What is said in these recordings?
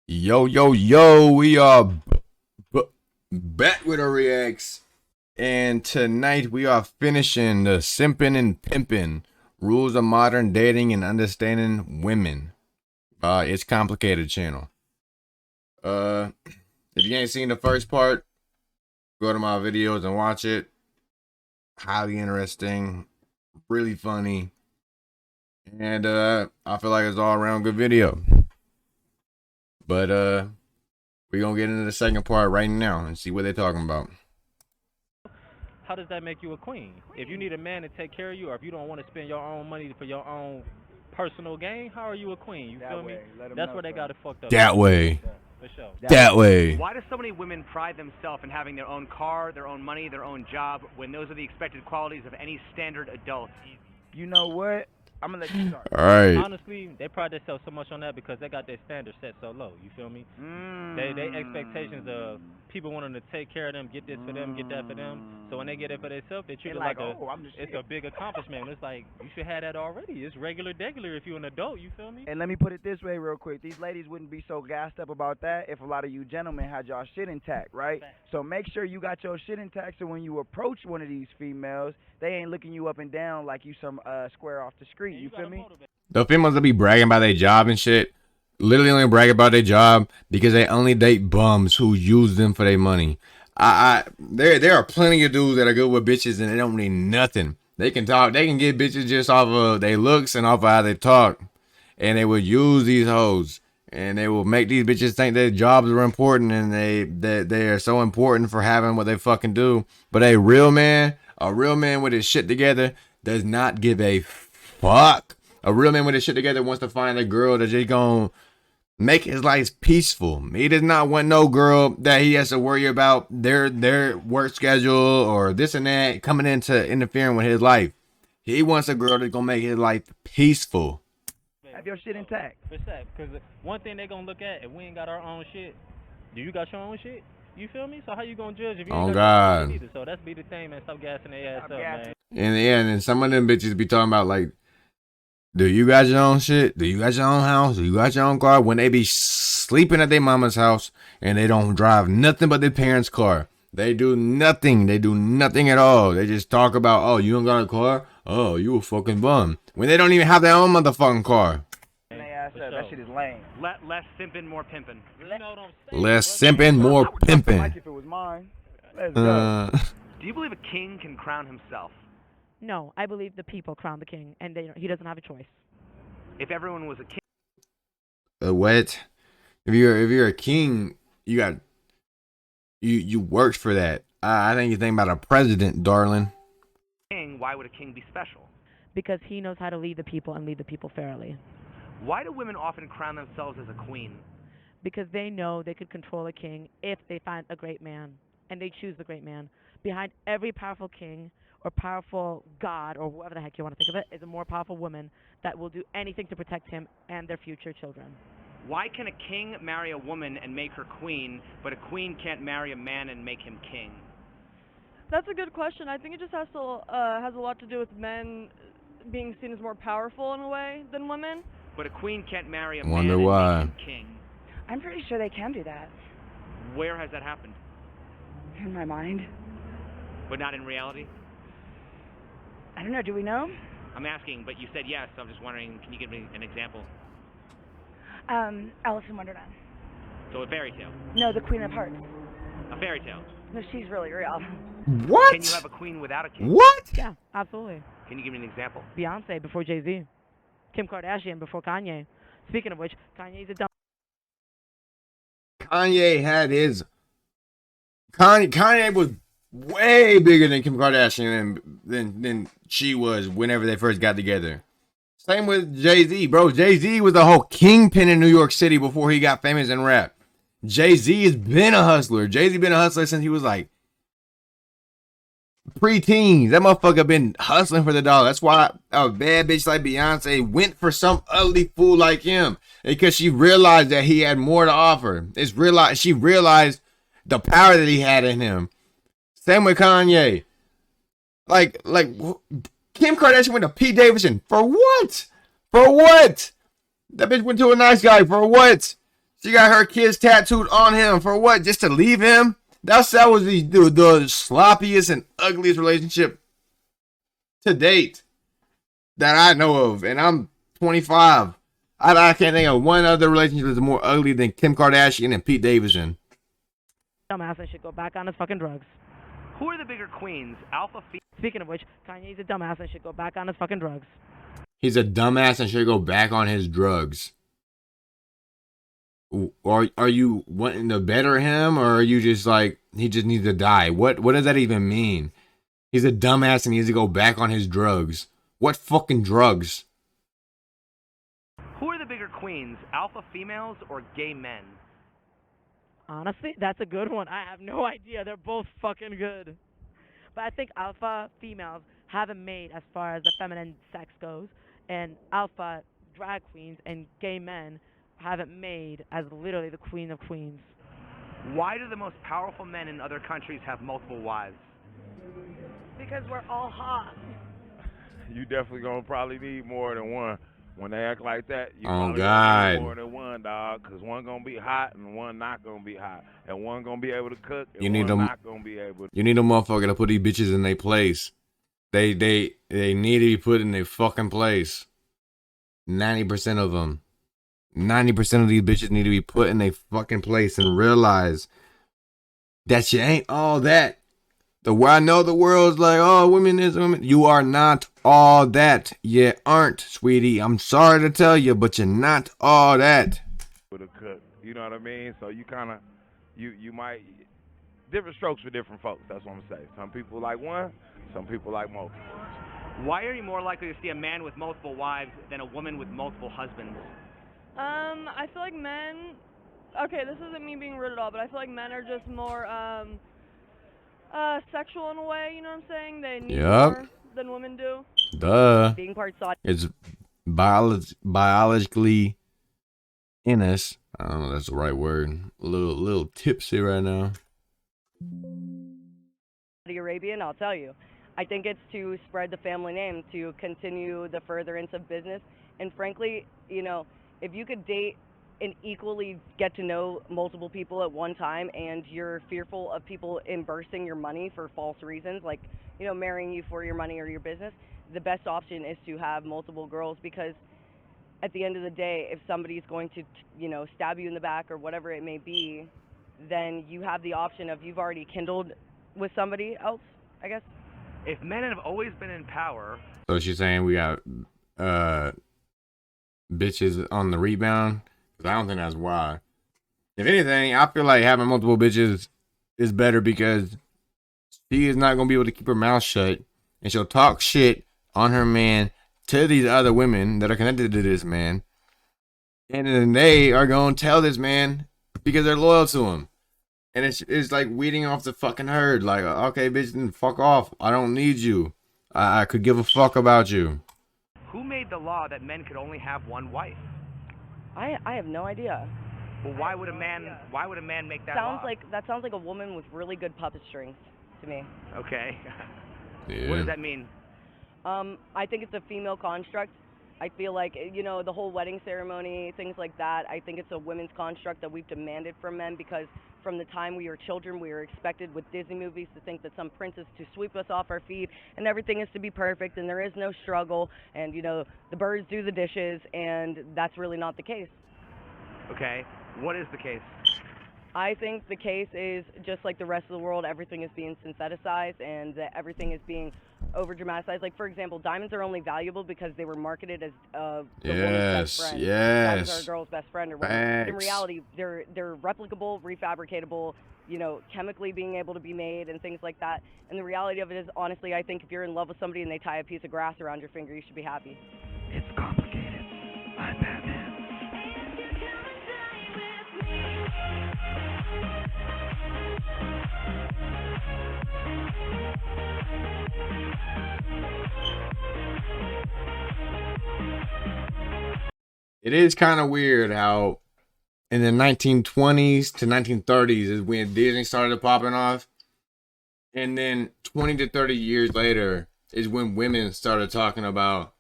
Yo, yo, yo, we are back with our reacts. And tonight we are finishing the Simpin' and Pimpin' Rules of Modern Dating and Understanding Women. It's Complicated channel. If you ain't seen the first part, go to my videos and watch it. Highly interesting, really funny. And I feel like it's all around good video. But we're gonna get into the second part right now and see what they're talking about. How does that make you a queen? If you need a man to take care of you, or if you don't want to spend your own money for your own personal gain, how are you a queen? You feel me? That's where they got it fucked up. That way. For sure. That way. Why do so many women pride themselves in having their own car, their own money, their own job, when those are the expected qualities of any standard adult? You know what? I'm gonna let you start. All right. Honestly, they pride themselves so much on that because they got their standards set so low. You feel me? They expectations of people wanting to take care of them, get this for them, get that for them. So when they get it for themselves, they treat it like it's a big accomplishment. It's like you should have that already. It's regular if you're an adult. You feel me? And let me put it this way real quick. These ladies wouldn't be so gassed up about that if a lot of you gentlemen had y'all shit intact, right? So make sure you got your shit intact so when you approach one of these females, they ain't looking you up and down like you some square off the street. You feel me? The females that be bragging about their job and shit, literally only brag about their job because they only date bums who use them for their money. There are plenty of dudes that are good with bitches and they don't need nothing. They can talk, they can get bitches just off of their looks and off of how they talk. And they will use these hoes. And they will make these bitches think their jobs are important and they are so important for having what they fucking do. But a real man with his shit together does not give a fuck. A real man with his shit together wants to find a girl that just gonna make his life peaceful. He does not want no girl that he has to worry about their work schedule or this and that coming into interfering with his life. He wants a girl that's gonna make his life peaceful. Have your shit intact. For sure. Because one thing they gonna look at, if we ain't got our own shit, do you got your own shit? You feel me? So how you gonna judge if you ain't got your own shit either? So that's be the thing, man. Stop gassing their ass up, man. And some of them bitches be talking about like, do you got your own shit? Do you got your own house? Do you got your own car? When they be sleeping at their mama's house and they don't drive nothing but their parents' car. They do nothing. They do nothing at all. They just talk about, oh, you don't got a car? Oh, you a fucking bum. When they don't even have their own motherfucking car. And they ass up. That shit is lame. Less simping, more pimping. You know what I'm saying? Less simping, more pimping. Like if it was mine. Let's go. Do you believe a king can crown himself? No, I believe the people crown the king, and he doesn't have a choice. If everyone was a king, what? If you're a king, you worked for that. I think you think about a president, darling. Why would a king be special? Because he knows how to lead the people and lead the people fairly. Why do women often crown themselves as a queen? Because they know they could control a king if they find a great man, and they choose the great man. Behind every powerful king or powerful god or whatever the heck you want to think of it is a more powerful woman that will do anything to protect him and their future children. Why can a king marry a woman and make her queen, but a queen can't marry a man and make him king? That's a good question. I think it just has a lot to do with men being seen as more powerful in a way than women. But a queen can't marry a Wonder man why. and make him king. I'm pretty sure they can do that. Where has that happened? In my mind. But not in reality? I don't know, do we know? I'm asking, but you said yes, so I'm just wondering, can you give me an example? Alice in Wonderland. So a fairy tale. No, the Queen of Hearts. A fairy tale. No, she's really real. What? Can you have a queen without a king? What? Yeah, absolutely. Can you give me an example? Beyonce before Jay-Z. Kim Kardashian before Kanye. Speaking of which, Kanye's a dumb. Kanye had his. Kanye was way bigger than Kim Kardashian than she was whenever they first got together. Same with Jay-Z, bro. Jay-Z was the whole kingpin in New York City before he got famous in rap. Jay-Z has been a hustler. Jay-Z been a hustler since he was like pre-teens. That motherfucker been hustling for the dollar. That's why a bad bitch like Beyonce went for some ugly fool like him. Because she realized that he had more to offer. She realized the power that he had in him. Same with Kanye. Like Kim Kardashian went to Pete Davidson. For what? For what? That bitch went to a nice guy. For what? She got her kids tattooed on him for what? Just to leave him? That was the sloppiest and ugliest relationship to date that I know of. And I'm 25. I can't think of one other relationship that's more ugly than Kim Kardashian and Pete Davidson. Dumbass and should go back on his fucking drugs. Who are the bigger queens, alpha female? Speaking of which, Kanye's a dumbass and should go back on his fucking drugs. He's a dumbass and should go back on his drugs. Are you wanting to better him, or are you just like, he just needs to die? What does that even mean? He's a dumbass and he needs to go back on his drugs. What fucking drugs? Who are the bigger queens, alpha females or gay men? Honestly, that's a good one. I have no idea. They're both fucking good. But I think alpha females haven't made as far as the feminine sex goes, and alpha drag queens and gay men haven't made as literally the queen of queens. Why do the most powerful men in other countries have multiple wives? Because we're all hot. You definitely gonna probably need more than one. When they act like that, you Oh, probably God. need more than one, dog. Because one gonna be hot and one not gonna be hot, and one gonna be able to cook and You need one them- not gonna be able. You need a motherfucker to put these bitches in their place. They need to be put in their fucking place. 90% of them. 90% of these bitches need to be put in their fucking place and realize that you ain't all that. I know the world's like, oh, women is women. You are not all that. You aren't, sweetie. I'm sorry to tell you, but you're not all that. To cook, you know what I mean? So you kind of, you might, different strokes for different folks. That's what I'm saying. Some people like one, some people like multiple. Why are you more likely to see a man with multiple wives than a woman with multiple husbands? I feel like men. Okay, this isn't me being rude at all, but I feel like men are just more sexual in a way. You know what I'm saying? They need more than women do. Duh. Being part side. It's biologically in us. I don't know if that's the right word. A little tipsy right now. Saudi Arabian, I'll tell you. I think it's to spread the family name, to continue the furtherance of business. And frankly, you know, if you could date and equally get to know multiple people at one time, and you're fearful of people embursing your money for false reasons, like, you know, marrying you for your money or your business, the best option is to have multiple girls, because at the end of the day, if somebody's going to, you know, stab you in the back or whatever it may be, then you have the option of, you've already kindled with somebody else, I guess. If men have always been in power... So she's saying we got bitches on the rebound? Because I don't think that's why. If anything, I feel like having multiple bitches is better, because she is not going to be able to keep her mouth shut, and she'll talk shit on her man to these other women that are connected to this man, and then they are going to tell this man because they're loyal to him. And it's like weeding off the fucking herd. Like, okay, bitch, then fuck off. I don't need you. I could give a fuck about you. Who made the law that men could only have one wife? I have no idea. Well, why would a man make that law? That sounds like a woman with really good puppet strings to me. Okay. Yeah. What does that mean? I think it's a female construct. I feel like, you know, the whole wedding ceremony, things like that, I think it's a women's construct that we've demanded from men, because from the time we were children, we were expected with Disney movies to think that some princess to sweep us off our feet, and everything is to be perfect, and there is no struggle, and, you know, the birds do the dishes, and that's really not the case. Okay. What is the case? I think the case is just like the rest of the world, everything is being syntheticized, and that everything is being over dramatized. Like, for example, diamonds are only valuable because they were marketed as the woman's best friend. Diamonds are a girl's best friend or whatever. In reality, they're replicable, refabricatable, you know, chemically being able to be made and things like that. And the reality of it is, honestly, I think if you're in love with somebody and they tie a piece of grass around your finger, you should be happy. It's complicated. I'm Batman. It is kind of weird how in the 1920s to 1930s is when Disney started popping off. And then 20 to 30 years later is when women started talking about,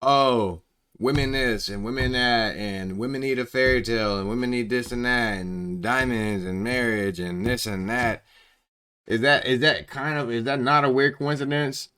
oh, women this and women that, and women need a fairy tale, and women need this and that, and diamonds and marriage and this and that. Is that not a weird coincidence?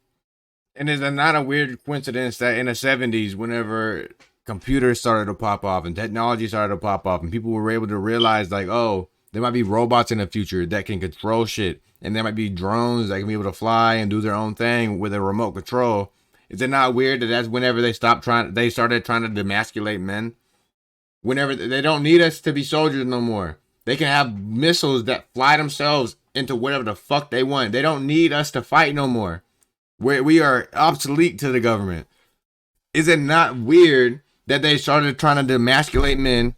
And is it not a weird coincidence that in the 70s, whenever computers started to pop off and technology started to pop off, and people were able to realize, like, oh, there might be robots in the future that can control shit, and there might be drones that can be able to fly and do their own thing with a remote control. Is it not weird that that's whenever they started trying to demasculate men? Whenever they don't need us to be soldiers no more. They can have missiles that fly themselves into whatever the fuck they want. They don't need us to fight no more. We are obsolete to the government. Is it not weird that they started trying to demasculate men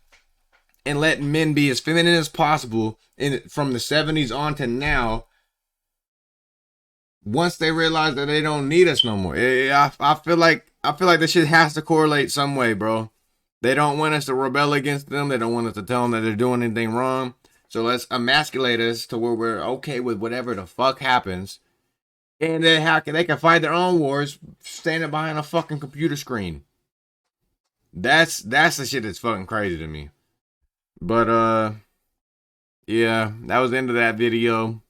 and let men be as feminine as possible from the 70s on to now? Once they realize that they don't need us no more, I feel like this shit has to correlate some way, bro. They don't want us to rebel against them. They don't want us to tell them that they're doing anything wrong. So let's emasculate us to where we're okay with whatever the fuck happens. And they can fight their own wars standing behind a fucking computer screen. That's the shit that's fucking crazy to me. But yeah, that was the end of that video.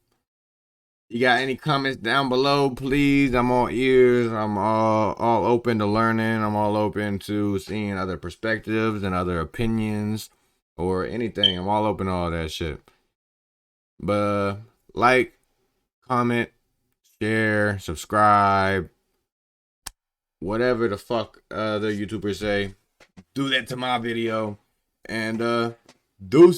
You got any comments down below, please? I'm all ears. I'm all open to learning. I'm all open to seeing other perspectives and other opinions or anything. I'm all open to all that shit. But like, comment, share, subscribe, whatever the fuck other YouTubers say. Do that to my video. And deuces.